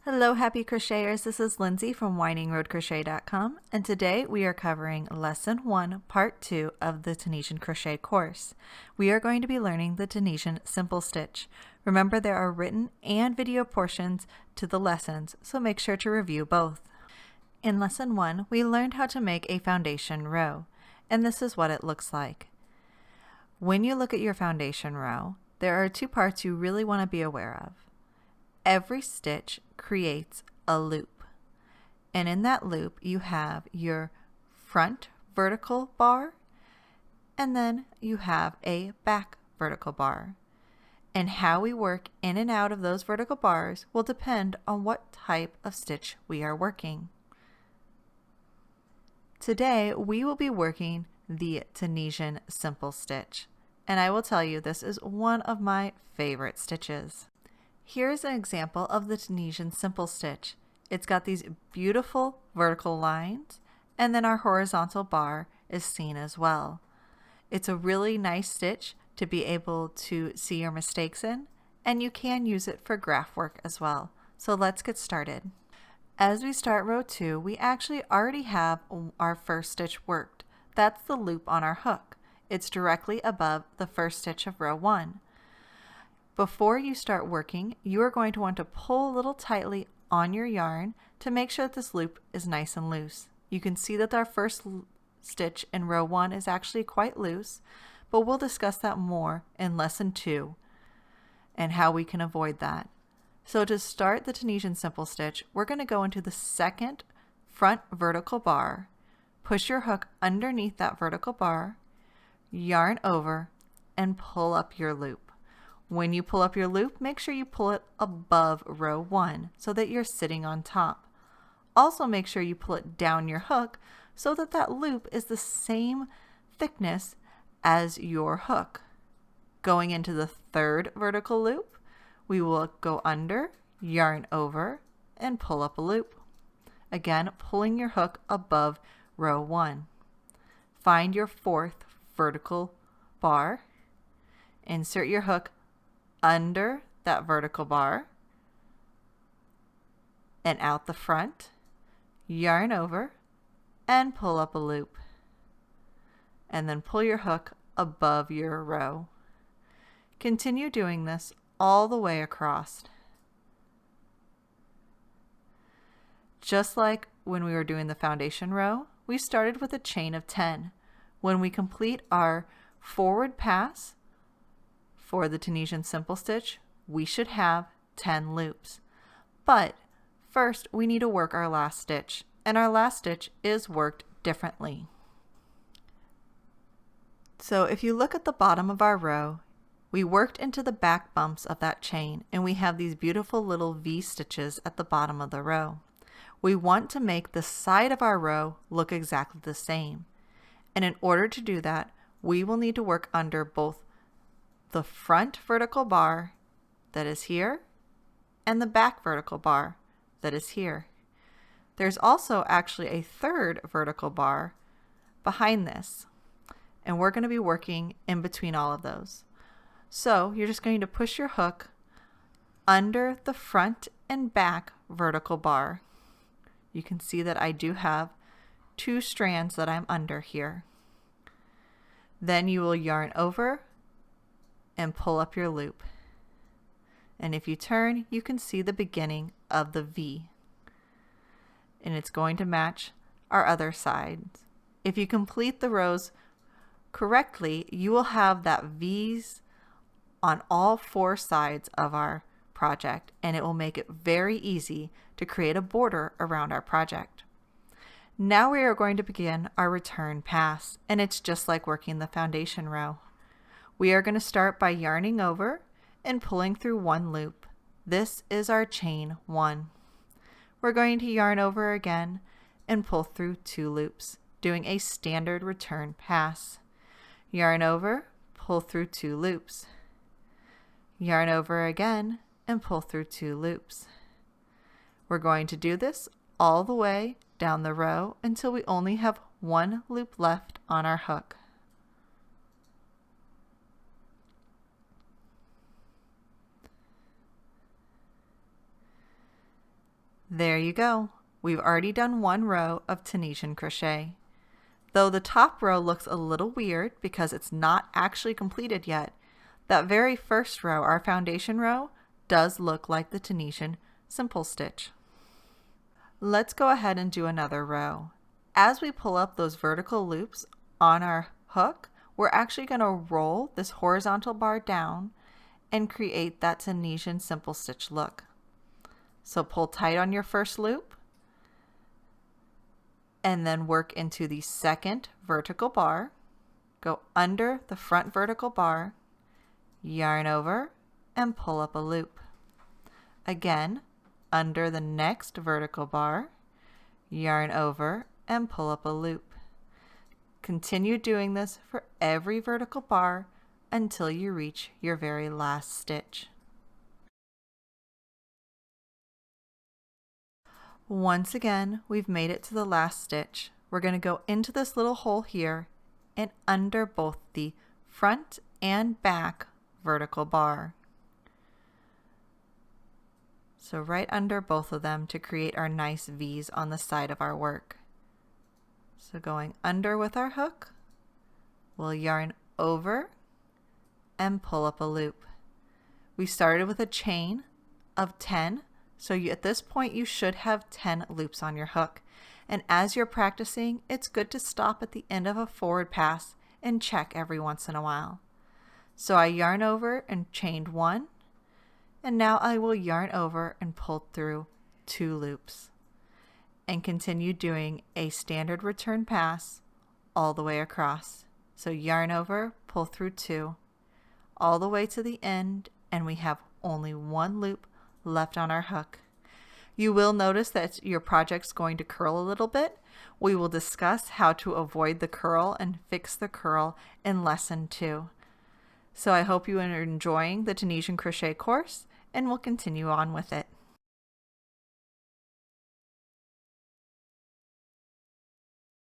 Hello Happy Crocheters, this is Lindsay from WindingRoadCrochet.com, and today we are covering Lesson 1, Part 2 of the Tunisian Crochet Course. We are going to be learning the Tunisian Simple Stitch. Remember, there are written and video portions to the lessons, so make sure to review both. In Lesson 1, we learned how to make a foundation row, and this is what it looks like. When you look at your foundation row, there are two parts you really want to be aware of. Every stitch creates a loop, and in that loop you have your front vertical bar and then you have a back vertical bar, and how we work in and out of those vertical bars will depend on what type of stitch we are working. Today we will be working the Tunisian Simple Stitch, and I will tell you this is one of my favorite stitches. Here's an example of the Tunisian Simple Stitch. It's got these beautiful vertical lines, and then our horizontal bar is seen as well. It's a really nice stitch to be able to see your mistakes in, and you can use it for graph work as well. So let's get started. As we start row 2, we actually already have our first stitch worked. That's the loop on our hook. It's directly above the first stitch of row 1. Before you start working, you are going to want to pull a little tightly on your yarn to make sure that this loop is nice and loose. You can see that our first stitch in row 1 is actually quite loose, but we'll discuss that more in lesson 2 and how we can avoid that. So to start the Tunisian Simple Stitch, we're going to go into the second front vertical bar, push your hook underneath that vertical bar, yarn over, and pull up your loop. When you pull up your loop, make sure you pull it above row 1 so that you're sitting on top. Also make sure you pull it down your hook so that that loop is the same thickness as your hook. Going into the third vertical loop, we will go under, yarn over, and pull up a loop. Again, pulling your hook above row 1. Find your fourth vertical bar, insert your hook under that vertical bar and out the front, yarn over, and pull up a loop. And then pull your hook above your row. Continue doing this all the way across. Just like when we were doing the foundation row, we started with a chain of 10. When we complete our forward pass for the Tunisian Simple Stitch, we should have 10 loops. But first we need to work our last stitch, and our last stitch is worked differently. So if you look at the bottom of our row, we worked into the back bumps of that chain, and we have these beautiful little V stitches at the bottom of the row. We want to make the side of our row look exactly the same. And in order to do that, we will need to work under both the front vertical bar that is here and the back vertical bar that is here. There's also actually a third vertical bar behind this, and we're going to be working in between all of those. So you're just going to push your hook under the front and back vertical bar. You can see that I do have 2 strands that I'm under here. Then you will yarn over and pull up your loop. And if you turn, you can see the beginning of the V. And it's going to match our other sides. If you complete the rows correctly, you will have that V's on all 4 sides of our project, and it will make it very easy to create a border around our project. Now we are going to begin our return pass, and it's just like working the foundation row. We are going to start by yarning over and pulling through 1 loop. This is our chain 1. We're going to yarn over again and pull through 2 loops, doing a standard return pass. Yarn over, pull through 2 loops. Yarn over again and pull through 2 loops. We're going to do this all the way down the row until we only have 1 loop left on our hook. There you go. We've already done one row of Tunisian crochet. Though the top row looks a little weird because it's not actually completed yet, that very first row, our foundation row, does look like the Tunisian simple stitch. Let's go ahead and do another row. As we pull up those vertical loops on our hook, we're actually going to roll this horizontal bar down and create that Tunisian simple stitch look. So pull tight on your first loop and then work into the second vertical bar, go under the front vertical bar, yarn over and pull up a loop. Again, under the next vertical bar, yarn over and pull up a loop. Continue doing this for every vertical bar until you reach your very last stitch. Once again, we've made it to the last stitch. We're going to go into this little hole here and under both the front and back vertical bar. So right under both of them to create our nice V's on the side of our work. So going under with our hook, we'll yarn over and pull up a loop. We started with a chain of 10, so at this point you should have 10 loops on your hook. And as you're practicing, it's good to stop at the end of a forward pass and check every once in a while. So I yarn over and chained 1, and now I will yarn over and pull through 2 loops and continue doing a standard return pass all the way across. So yarn over, pull through 2 all the way to the end, and we have only 1 loop left on our hook. You will notice that your project's going to curl a little bit. We will discuss how to avoid the curl and fix the curl in lesson 2. So I hope you are enjoying the Tunisian crochet course, and we'll continue on with it.